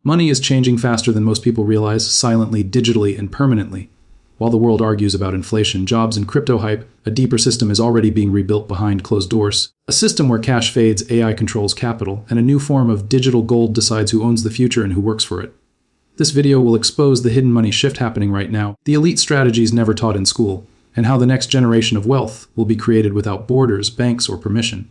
Money is changing faster than most people realize, silently, digitally, and permanently. While the world argues about inflation, jobs, and crypto hype, a deeper system is already being rebuilt behind closed doors. A system where cash fades, AI controls capital, and a new form of digital gold decides who owns the future and who works for it. This video will expose the hidden money shift happening right now, the elite strategies never taught in school, and how the next generation of wealth will be created without borders, banks, or permission.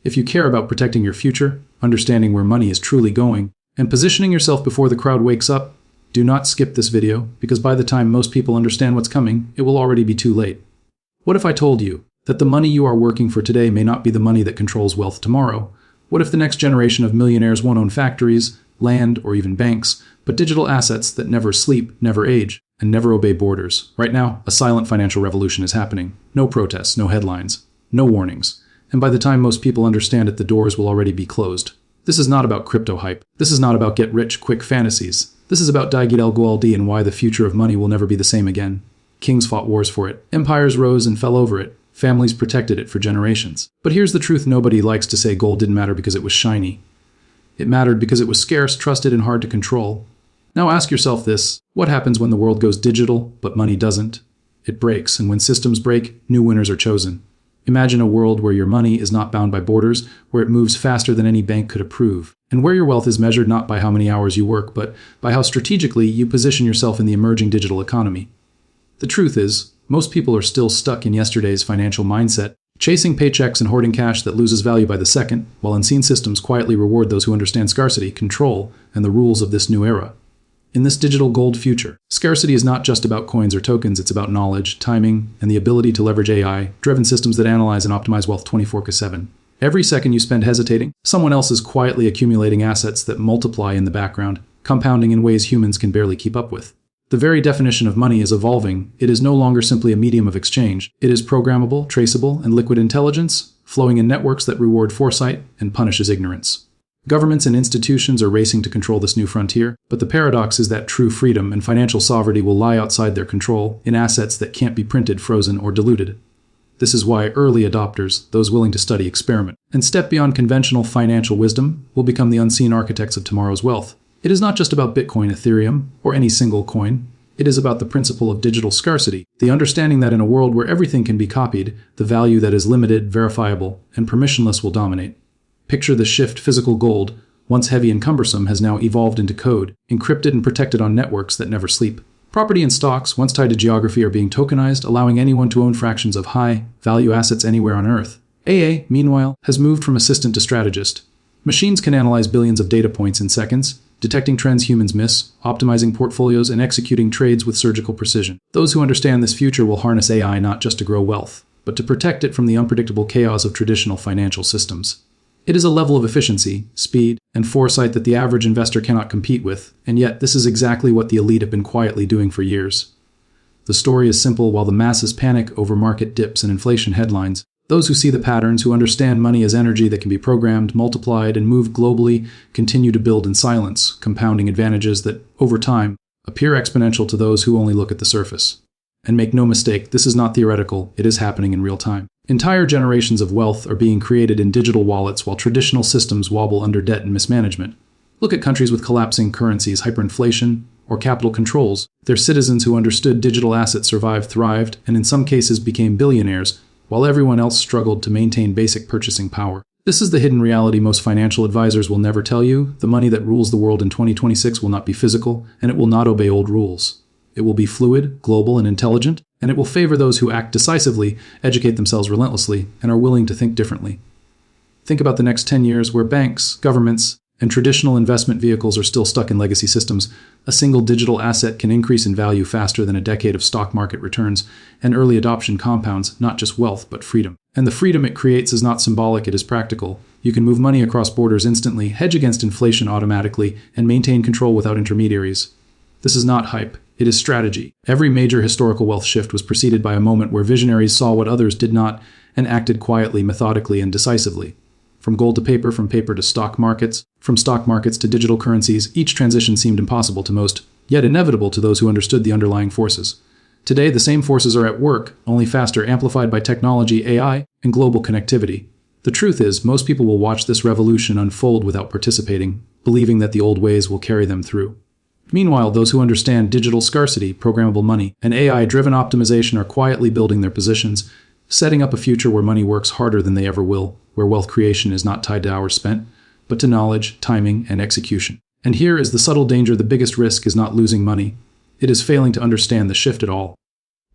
If you care about protecting your future, understanding where money is truly going, and positioning yourself before the crowd wakes up, do not skip this video, because by the time most people understand what's coming, it will already be too late. What if I told you that the money you are working for today may not be the money that controls wealth tomorrow? What if the next generation of millionaires won't own factories, land, or even banks, but digital assets that never sleep, never age, and never obey borders? Right now, a silent financial revolution is happening. No protests, no headlines, no warnings. And by the time most people understand it, the doors will already be closed. This is not about crypto hype. This is not about get-rich-quick fantasies. This is about Daigid el-Gualdi and why the future of money will never be the same again. Kings fought wars for it. Empires rose and fell over it. Families protected it for generations. But here's the truth: nobody likes to say gold didn't matter because it was shiny. It mattered because it was scarce, trusted, and hard to control. Now ask yourself this: what happens when the world goes digital, but money doesn't? It breaks, and when systems break, new winners are chosen. Imagine a world where your money is not bound by borders, where it moves faster than any bank could approve, and where your wealth is measured not by how many hours you work, but by how strategically you position yourself in the emerging digital economy. The truth is, most people are still stuck in yesterday's financial mindset, chasing paychecks and hoarding cash that loses value by the second, while unseen systems quietly reward those who understand scarcity, control, and the rules of this new era. In this digital gold future, scarcity is not just about coins or tokens, it's about knowledge, timing, and the ability to leverage AI-driven systems that analyze and optimize wealth 24/7. Every second you spend hesitating, someone else is quietly accumulating assets that multiply in the background, compounding in ways humans can barely keep up with. The very definition of money is evolving. It is no longer simply a medium of exchange. It is programmable, traceable, and liquid intelligence, flowing in networks that reward foresight and punishes ignorance. Governments and institutions are racing to control this new frontier, but the paradox is that true freedom and financial sovereignty will lie outside their control, in assets that can't be printed, frozen, or diluted. This is why early adopters, those willing to study, experiment, and step beyond conventional financial wisdom, will become the unseen architects of tomorrow's wealth. It is not just about Bitcoin, Ethereum, or any single coin. It is about the principle of digital scarcity, the understanding that in a world where everything can be copied, the value that is limited, verifiable, and permissionless will dominate. Picture the shift: physical gold, once heavy and cumbersome, has now evolved into code, encrypted and protected on networks that never sleep. Property and stocks, once tied to geography, are being tokenized, allowing anyone to own fractions of high-value assets anywhere on Earth. AA, meanwhile, has moved from assistant to strategist. Machines can analyze billions of data points in seconds, detecting trends humans miss, optimizing portfolios, and executing trades with surgical precision. Those who understand this future will harness AI not just to grow wealth, but to protect it from the unpredictable chaos of traditional financial systems. It is a level of efficiency, speed, and foresight that the average investor cannot compete with, and yet this is exactly what the elite have been quietly doing for years. The story is simple: while the masses panic over market dips and inflation headlines, those who see the patterns, who understand money as energy that can be programmed, multiplied, and moved globally, continue to build in silence, compounding advantages that, over time, appear exponential to those who only look at the surface. And make no mistake, this is not theoretical, it is happening in real time. Entire generations of wealth are being created in digital wallets while traditional systems wobble under debt and mismanagement. Look at countries with collapsing currencies, hyperinflation, or capital controls. Their citizens who understood digital assets survived, thrived, and in some cases became billionaires, while everyone else struggled to maintain basic purchasing power. This is the hidden reality most financial advisors will never tell you. The money that rules the world in 2026 will not be physical, and it will not obey old rules. It will be fluid, global, and intelligent, and it will favor those who act decisively, educate themselves relentlessly, and are willing to think differently. Think about the next 10 years where banks, governments, and traditional investment vehicles are still stuck in legacy systems. A single digital asset can increase in value faster than a decade of stock market returns, and early adoption compounds not just wealth, but freedom. And the freedom it creates is not symbolic, it is practical. You can move money across borders instantly, hedge against inflation automatically, and maintain control without intermediaries. This is not hype. It is strategy. Every major historical wealth shift was preceded by a moment where visionaries saw what others did not and acted quietly, methodically, and decisively. From gold to paper, from paper to stock markets, from stock markets to digital currencies, each transition seemed impossible to most, yet inevitable to those who understood the underlying forces. Today, the same forces are at work, only faster, amplified by technology, AI, and global connectivity. The truth is, most people will watch this revolution unfold without participating, believing that the old ways will carry them through. Meanwhile, those who understand digital scarcity, programmable money, and AI-driven optimization are quietly building their positions, setting up a future where money works harder than they ever will, where wealth creation is not tied to hours spent, but to knowledge, timing, and execution. And here is the subtle danger: the biggest risk is not losing money. It is failing to understand the shift at all.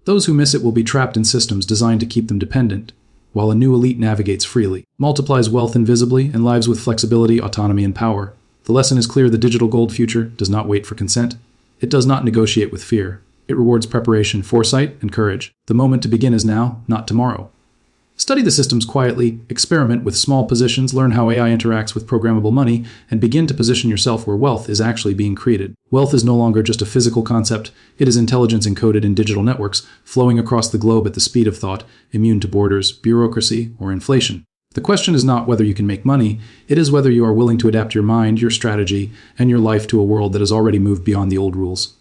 Those who miss it will be trapped in systems designed to keep them dependent, while a new elite navigates freely, multiplies wealth invisibly, and lives with flexibility, autonomy, and power. The lesson is clear: the digital gold future does not wait for consent. It does not negotiate with fear. It rewards preparation, foresight, and courage. The moment to begin is now, not tomorrow. Study the systems quietly, experiment with small positions, learn how AI interacts with programmable money, and begin to position yourself where wealth is actually being created. Wealth is no longer just a physical concept. It is intelligence encoded in digital networks, flowing across the globe at the speed of thought, immune to borders, bureaucracy, or inflation. The question is not whether you can make money, it is whether you are willing to adapt your mind, your strategy, and your life to a world that has already moved beyond the old rules.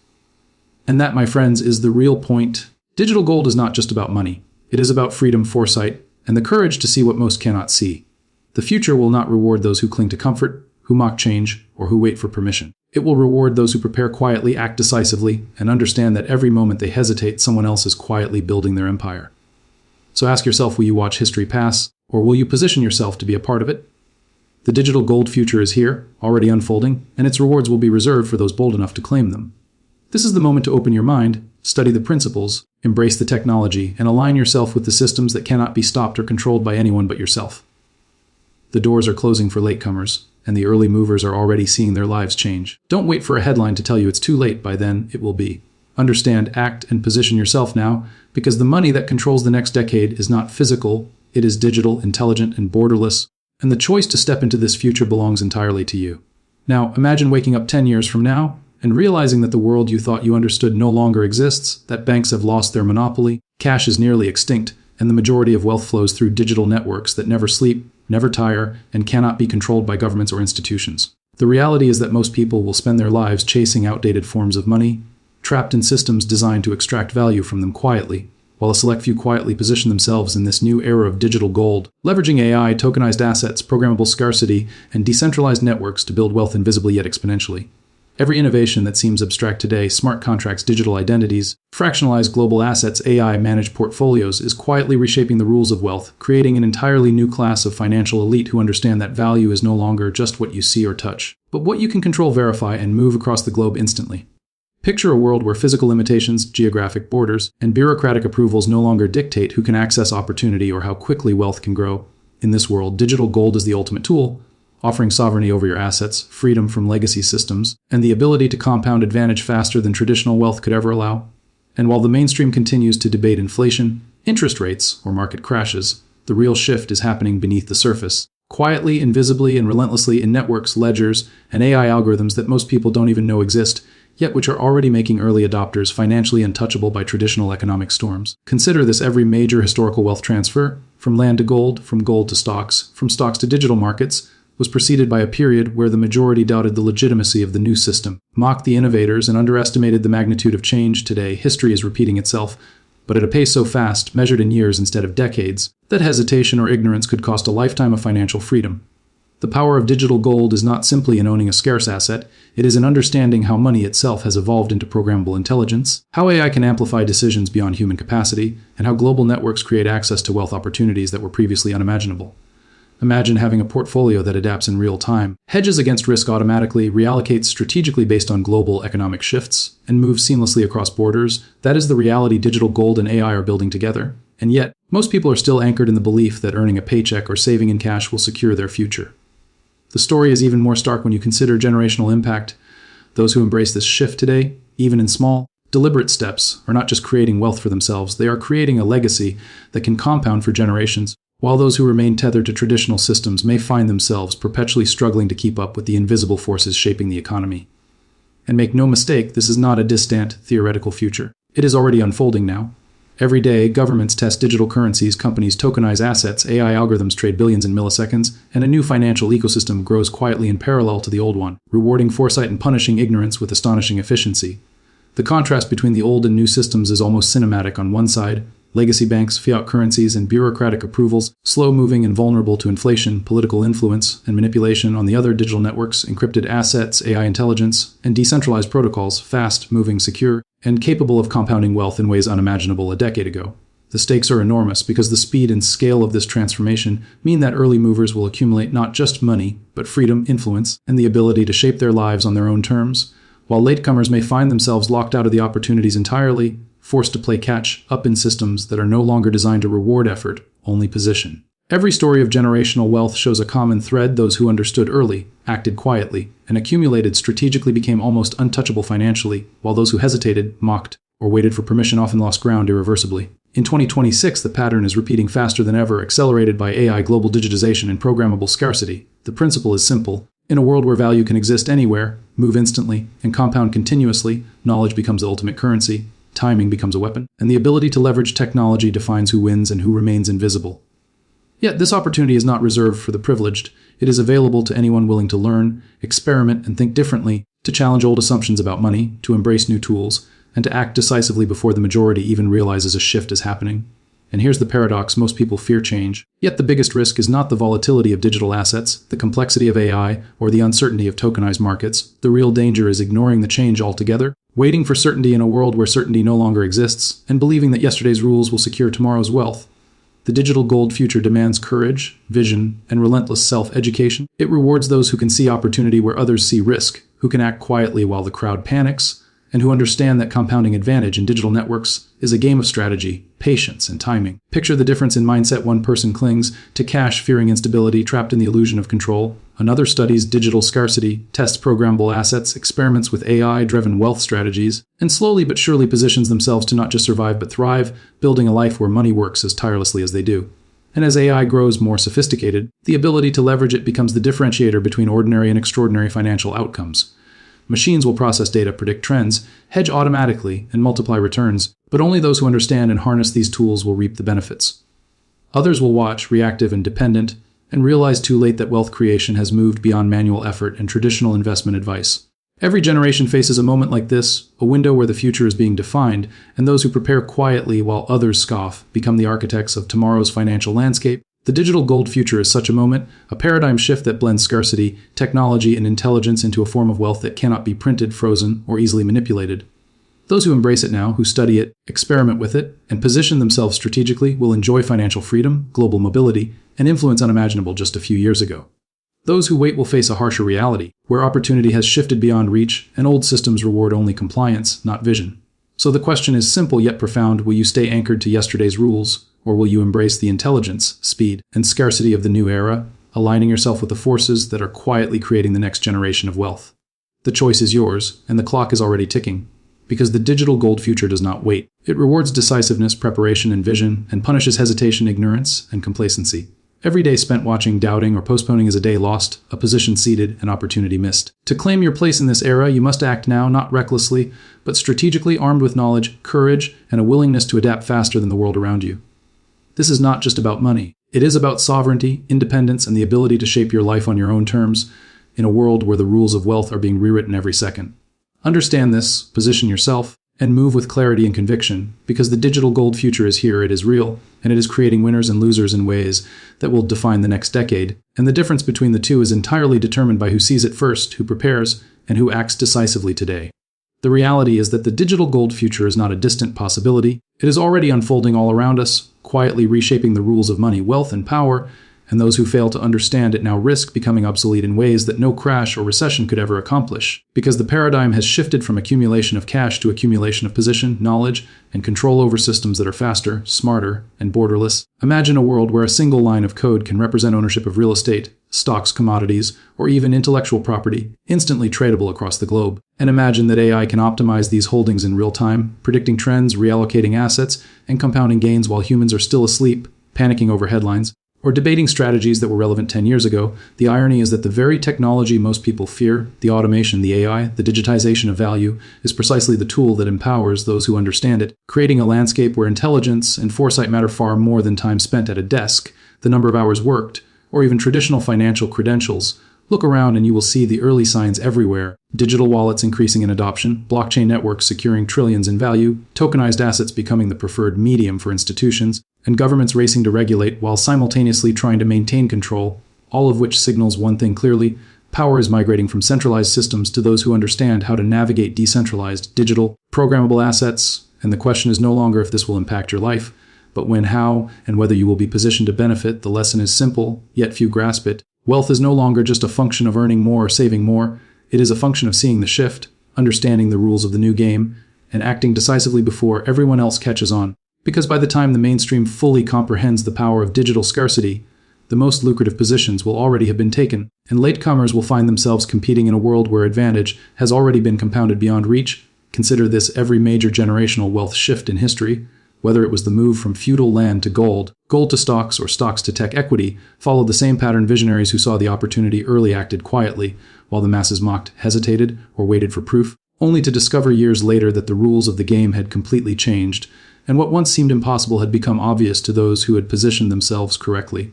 And that, my friends, is the real point. Digital gold is not just about money. It is about freedom, foresight, and the courage to see what most cannot see. The future will not reward those who cling to comfort, who mock change, or who wait for permission. It will reward those who prepare quietly, act decisively, and understand that every moment they hesitate, someone else is quietly building their empire. So ask yourself, will you watch history pass, or will you position yourself to be a part of it? The digital gold future is here, already unfolding, and its rewards will be reserved for those bold enough to claim them. This is the moment to open your mind, study the principles, embrace the technology, and align yourself with the systems that cannot be stopped or controlled by anyone but yourself. The doors are closing for latecomers, and the early movers are already seeing their lives change. Don't wait for a headline to tell you it's too late. By then, it will be. Understand, act, and position yourself now, because the money that controls the next decade is not physical, it is digital, intelligent, and borderless, and the choice to step into this future belongs entirely to you. Now, imagine waking up 10 years from now, and realizing that the world you thought you understood no longer exists, that banks have lost their monopoly, cash is nearly extinct, and the majority of wealth flows through digital networks that never sleep, never tire, and cannot be controlled by governments or institutions. The reality is that most people will spend their lives chasing outdated forms of money, trapped in systems designed to extract value from them quietly, while a select few quietly position themselves in this new era of digital gold, leveraging AI, tokenized assets, programmable scarcity, and decentralized networks to build wealth invisibly yet exponentially. Every innovation that seems abstract today, smart contracts, digital identities, fractionalized global assets, AI-managed portfolios, is quietly reshaping the rules of wealth, creating an entirely new class of financial elite who understand that value is no longer just what you see or touch, but what you can control, verify, and move across the globe instantly. Picture a world where physical limitations, geographic borders, and bureaucratic approvals no longer dictate who can access opportunity or how quickly wealth can grow. In this world, digital gold is the ultimate tool, offering sovereignty over your assets, freedom from legacy systems, and the ability to compound advantage faster than traditional wealth could ever allow. And while the mainstream continues to debate inflation, interest rates, or market crashes, the real shift is happening beneath the surface, quietly, invisibly, and relentlessly in networks, ledgers, and AI algorithms that most people don't even know exist, yet which are already making early adopters financially untouchable by traditional economic storms. Consider this: every major historical wealth transfer, from land to gold, from gold to stocks, from stocks to digital markets, was preceded by a period where the majority doubted the legitimacy of the new system, mocked the innovators, and underestimated the magnitude of change. Today, history is repeating itself, but at a pace so fast, measured in years instead of decades, that hesitation or ignorance could cost a lifetime of financial freedom. The power of digital gold is not simply in owning a scarce asset, it is in understanding how money itself has evolved into programmable intelligence, how AI can amplify decisions beyond human capacity, and how global networks create access to wealth opportunities that were previously unimaginable. Imagine having a portfolio that adapts in real time, hedges against risk automatically, reallocates strategically based on global economic shifts, and moves seamlessly across borders. That is the reality digital gold and AI are building together. And yet, most people are still anchored in the belief that earning a paycheck or saving in cash will secure their future. The story is even more stark when you consider generational impact. Those who embrace this shift today, even in small, deliberate steps, are not just creating wealth for themselves, they are creating a legacy that can compound for generations. While those who remain tethered to traditional systems may find themselves perpetually struggling to keep up with the invisible forces shaping the economy. And make no mistake, this is not a distant, theoretical future. It is already unfolding now. Every day, governments test digital currencies, companies tokenize assets, AI algorithms trade billions in milliseconds, and a new financial ecosystem grows quietly in parallel to the old one, rewarding foresight and punishing ignorance with astonishing efficiency. The contrast between the old and new systems is almost cinematic. On one side, Legacy banks, fiat currencies, and bureaucratic approvals, slow-moving and vulnerable to inflation, political influence, and manipulation. On the other, digital networks, encrypted assets, AI intelligence, and decentralized protocols, fast-moving, secure, and capable of compounding wealth in ways unimaginable a decade ago. The stakes are enormous because the speed and scale of this transformation mean that early movers will accumulate not just money, but freedom, influence, and the ability to shape their lives on their own terms, while latecomers may find themselves locked out of the opportunities entirely, forced to play catch-up in systems that are no longer designed to reward effort, only position. Every story of generational wealth shows a common thread. Those who understood early, acted quietly, and accumulated strategically became almost untouchable financially, while those who hesitated, mocked, or waited for permission often lost ground irreversibly. In 2026, the pattern is repeating faster than ever, accelerated by AI, global digitization, and programmable scarcity. The principle is simple. In a world where value can exist anywhere, move instantly, and compound continuously, knowledge becomes the ultimate currency, timing becomes a weapon, and the ability to leverage technology defines who wins and who remains invisible. Yet this opportunity is not reserved for the privileged. It is available to anyone willing to learn, experiment, and think differently, to challenge old assumptions about money, to embrace new tools, and to act decisively before the majority even realizes a shift is happening. And here's the paradox: most people fear change. Yet the biggest risk is not the volatility of digital assets, the complexity of AI, or the uncertainty of tokenized markets. The real danger is ignoring the change altogether, waiting for certainty in a world where certainty no longer exists, and believing that yesterday's rules will secure tomorrow's wealth. The digital gold future demands courage, vision, and relentless self-education. It rewards those who can see opportunity where others see risk, who can act quietly while the crowd panics, and who understand that compounding advantage in digital networks is a game of strategy, patience, and timing. Picture the difference in mindset. One person clings to cash, fearing instability, trapped in the illusion of control. Another studies digital scarcity, tests programmable assets, experiments with AI-driven wealth strategies, and slowly but surely positions themselves to not just survive but thrive, building a life where money works as tirelessly as they do. And as AI grows more sophisticated, the ability to leverage it becomes the differentiator between ordinary and extraordinary financial outcomes. Machines will process data, predict trends, hedge automatically, and multiply returns, but only those who understand and harness these tools will reap the benefits. Others will watch, reactive and dependent, and realize too late that wealth creation has moved beyond manual effort and traditional investment advice. Every generation faces a moment like this, a window where the future is being defined, and those who prepare quietly while others scoff become the architects of tomorrow's financial landscape. The digital gold future is such a moment, a paradigm shift that blends scarcity, technology, and intelligence into a form of wealth that cannot be printed, frozen, or easily manipulated. Those who embrace it now, who study it, experiment with it, and position themselves strategically will enjoy financial freedom, global mobility, and influence unimaginable just a few years ago. Those who wait will face a harsher reality, where opportunity has shifted beyond reach, and old systems reward only compliance, not vision. So the question is simple yet profound: will you stay anchored to yesterday's rules, or will you embrace the intelligence, speed, and scarcity of the new era, aligning yourself with the forces that are quietly creating the next generation of wealth? The choice is yours, and the clock is already ticking, because the digital gold future does not wait. It rewards decisiveness, preparation, and vision, and punishes hesitation, ignorance, and complacency. Every day spent watching, doubting, or postponing is a day lost, a position ceded, an opportunity missed. To claim your place in this era, you must act now, not recklessly, but strategically, armed with knowledge, courage, and a willingness to adapt faster than the world around you. This is not just about money. It is about sovereignty, independence, and the ability to shape your life on your own terms in a world where the rules of wealth are being rewritten every second. Understand this, position yourself, and move with clarity and conviction, because the digital gold future is here, it is real, and it is creating winners and losers in ways that will define the next decade. And the difference between the two is entirely determined by who sees it first, who prepares, and who acts decisively today. The reality is that the digital gold future is not a distant possibility. It is already unfolding all around us, quietly reshaping the rules of money, wealth, and power, and those who fail to understand it now risk becoming obsolete in ways that no crash or recession could ever accomplish, because the paradigm has shifted from accumulation of cash to accumulation of position, knowledge, and control over systems that are faster, smarter, and borderless. Imagine a world where a single line of code can represent ownership of real estate, stocks, commodities, or even intellectual property, instantly tradable across the globe. And imagine that AI can optimize these holdings in real time, predicting trends, reallocating assets, and compounding gains while humans are still asleep, panicking over headlines, or debating strategies that were relevant 10 years ago. The irony is that the very technology most people fear, the automation, the AI, the digitization of value, is precisely the tool that empowers those who understand it, creating a landscape where intelligence and foresight matter far more than time spent at a desk, the number of hours worked, or even traditional financial credentials, Look around and you will see the early signs everywhere. Digital wallets increasing in adoption, blockchain networks securing trillions in value, tokenized assets becoming the preferred medium for institutions, and governments racing to regulate while simultaneously trying to maintain control, all of which signals one thing clearly: power is migrating from centralized systems to those who understand how to navigate decentralized, digital, programmable assets. And the question is no longer if this will impact your life, but when, how, and whether you will be positioned to benefit. The lesson is simple, yet few grasp it. Wealth is no longer just a function of earning more or saving more. It is a function of seeing the shift, understanding the rules of the new game, and acting decisively before everyone else catches on. Because by the time the mainstream fully comprehends the power of digital scarcity, the most lucrative positions will already have been taken, and latecomers will find themselves competing in a world where advantage has already been compounded beyond reach. Consider this: every major generational wealth shift in history, whether it was the move from feudal land to gold, gold to stocks, or stocks to tech equity, followed the same pattern. Visionaries who saw the opportunity early acted quietly, while the masses mocked, hesitated, or waited for proof, only to discover years later that the rules of the game had completely changed, and what once seemed impossible had become obvious to those who had positioned themselves correctly.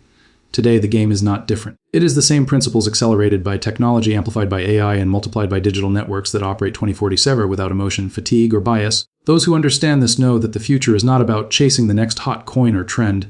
Today, the game is not different. It is the same principles accelerated by technology, amplified by AI, and multiplied by digital networks that operate 24/7 without emotion, fatigue, or bias. Those who understand this know that the future is not about chasing the next hot coin or trend.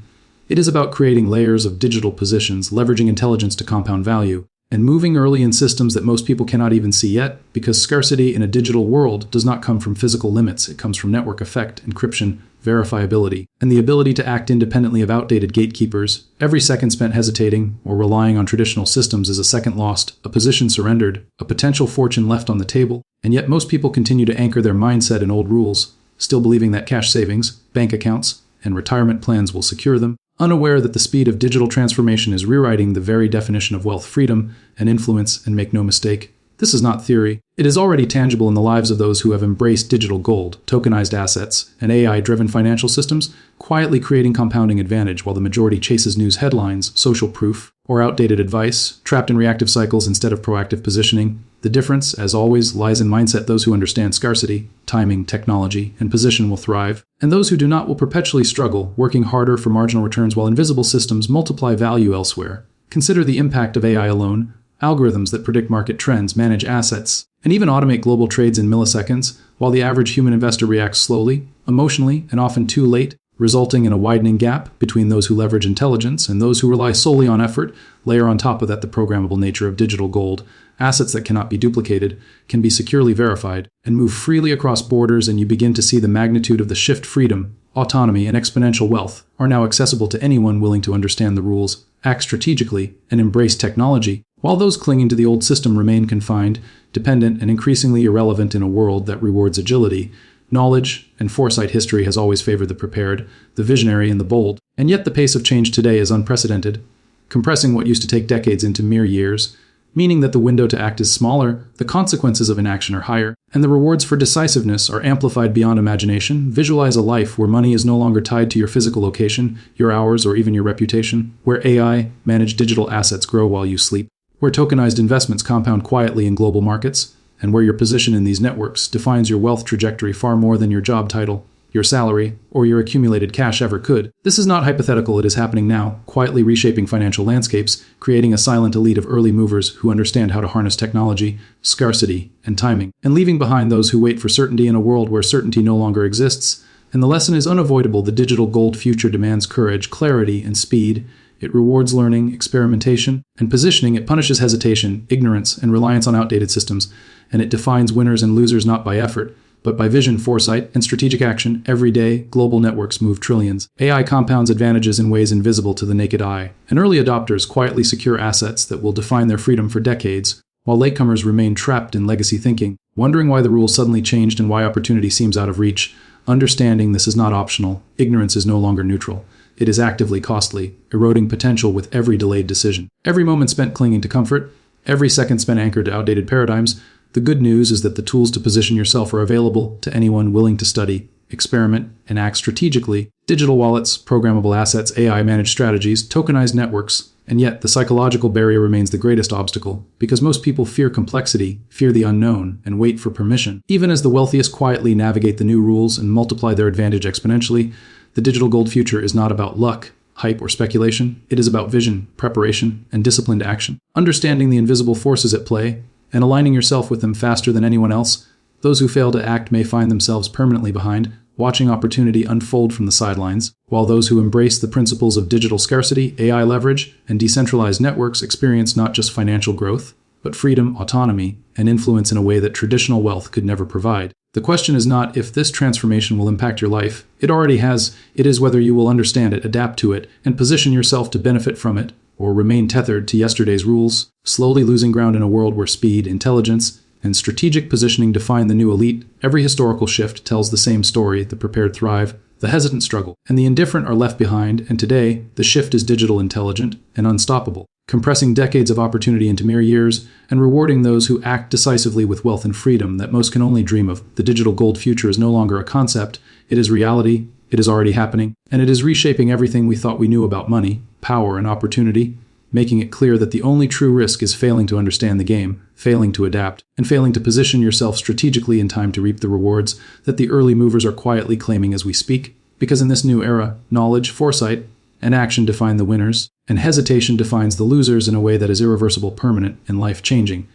It is about creating layers of digital positions, leveraging intelligence to compound value, and moving early in systems that most people cannot even see yet, because scarcity in a digital world does not come from physical limits. It comes from network effect, encryption, verifiability, and the ability to act independently of outdated gatekeepers. Every second spent hesitating or relying on traditional systems is a second lost, a position surrendered, a potential fortune left on the table. And yet most people continue to anchor their mindset in old rules, still believing that cash savings, bank accounts, and retirement plans will secure them, unaware that the speed of digital transformation is rewriting the very definition of wealth, freedom, and influence. And make no mistake, this is not theory. It is already tangible in the lives of those who have embraced digital gold, tokenized assets, and AI-driven financial systems, quietly creating compounding advantage while the majority chases news headlines, social proof, or outdated advice, trapped in reactive cycles instead of proactive positioning. The difference, as always, lies in mindset. Those who understand scarcity, timing, technology, and position will thrive, and those who do not will perpetually struggle, working harder for marginal returns while invisible systems multiply value elsewhere. Consider the impact of AI alone: algorithms that predict market trends, manage assets, and even automate global trades in milliseconds, while the average human investor reacts slowly, emotionally, and often too late, resulting in a widening gap between those who leverage intelligence and those who rely solely on effort. Layer on top of that the programmable nature of digital gold. Assets that cannot be duplicated, can be securely verified, and move freely across borders, and you begin to see the magnitude of the shift. Freedom, autonomy, and exponential wealth are now accessible to anyone willing to understand the rules, act strategically, and embrace technology, while those clinging to the old system remain confined, dependent, and increasingly irrelevant in a world that rewards agility, knowledge, and foresight. History has always favored the prepared, the visionary, and the bold, and yet the pace of change today is unprecedented, compressing what used to take decades into mere years, meaning that the window to act is smaller, the consequences of inaction are higher, and the rewards for decisiveness are amplified beyond imagination. Visualize a life where money is no longer tied to your physical location, your hours, or even your reputation, where AI-managed digital assets grow while you sleep, where tokenized investments compound quietly in global markets, and where your position in these networks defines your wealth trajectory far more than your job title, your salary, or your accumulated cash ever could. This is not hypothetical, it is happening now, quietly reshaping financial landscapes, creating a silent elite of early movers who understand how to harness technology, scarcity, and timing, and leaving behind those who wait for certainty in a world where certainty no longer exists. And the lesson is unavoidable: the digital gold future demands courage, clarity, and speed. It rewards learning, experimentation, and positioning. It punishes hesitation, ignorance, and reliance on outdated systems, and it defines winners and losers not by effort, but by vision, foresight, and strategic action. Every day, global networks move trillions. AI compounds advantages in ways invisible to the naked eye, and early adopters quietly secure assets that will define their freedom for decades, while latecomers remain trapped in legacy thinking, wondering why the rules suddenly changed and why opportunity seems out of reach. Understanding this is not optional. Ignorance is no longer neutral. It is actively costly, eroding potential with every delayed decision. Every moment spent clinging to comfort, every second spent anchored to outdated paradigms. The good news is that the tools to position yourself are available to anyone willing to study, experiment, and act strategically. Digital wallets, programmable assets, AI-managed strategies, tokenized networks, and yet the psychological barrier remains the greatest obstacle, because most people fear complexity, fear the unknown, and wait for permission. Even as the wealthiest quietly navigate the new rules and multiply their advantage exponentially, the digital gold future is not about luck, hype, or speculation. It is about vision, preparation, and disciplined action. Understanding the invisible forces at play and aligning yourself with them faster than anyone else, those who fail to act may find themselves permanently behind, watching opportunity unfold from the sidelines, while those who embrace the principles of digital scarcity, AI leverage, and decentralized networks experience not just financial growth, but freedom, autonomy, and influence in a way that traditional wealth could never provide. The question is not if this transformation will impact your life. It already has. It is whether you will understand it, adapt to it, and position yourself to benefit from it, or remain tethered to yesterday's rules, slowly losing ground in a world where speed, intelligence, and strategic positioning define the new elite. Every historical shift tells the same story: the prepared thrive, the hesitant struggle, and the indifferent are left behind. And today, the shift is digital, intelligent, and unstoppable, compressing decades of opportunity into mere years and rewarding those who act decisively with wealth and freedom that most can only dream of. The digital gold future is no longer a concept, it is reality, it is already happening, and it is reshaping everything we thought we knew about money, power, and opportunity, making it clear that the only true risk is failing to understand the game, failing to adapt, and failing to position yourself strategically in time to reap the rewards that the early movers are quietly claiming as we speak. Because in this new era, knowledge, foresight, and action define the winners, and hesitation defines the losers in a way that is irreversible, permanent, and life-changing.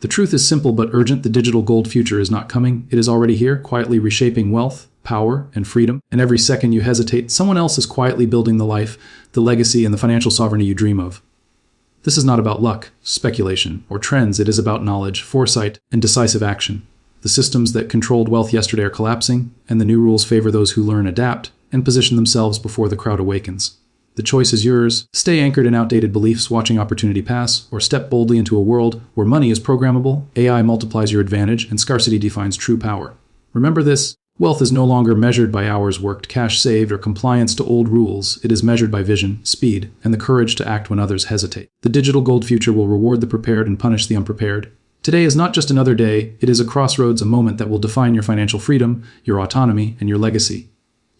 The truth is simple but urgent: the digital gold future is not coming, it is already here, quietly reshaping wealth, power, and freedom. And every second you hesitate, someone else is quietly building the life, the legacy, and the financial sovereignty you dream of. This is not about luck, speculation, or trends. It is about knowledge, foresight, and decisive action. The systems that controlled wealth yesterday are collapsing, and the new rules favor those who learn, adapt, and position themselves before the crowd awakens. The choice is yours. Stay anchored in outdated beliefs, watching opportunity pass, or step boldly into a world where money is programmable, AI multiplies your advantage, and scarcity defines true power. Remember this: wealth is no longer measured by hours worked, cash saved, or compliance to old rules. It is measured by vision, speed, and the courage to act when others hesitate. The digital gold future will reward the prepared and punish the unprepared. Today is not just another day, it is a crossroads, a moment that will define your financial freedom, your autonomy, and your legacy.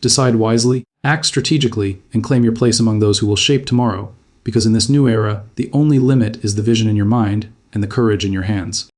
Decide wisely, act strategically, and claim your place among those who will shape tomorrow, because in this new era, the only limit is the vision in your mind and the courage in your hands.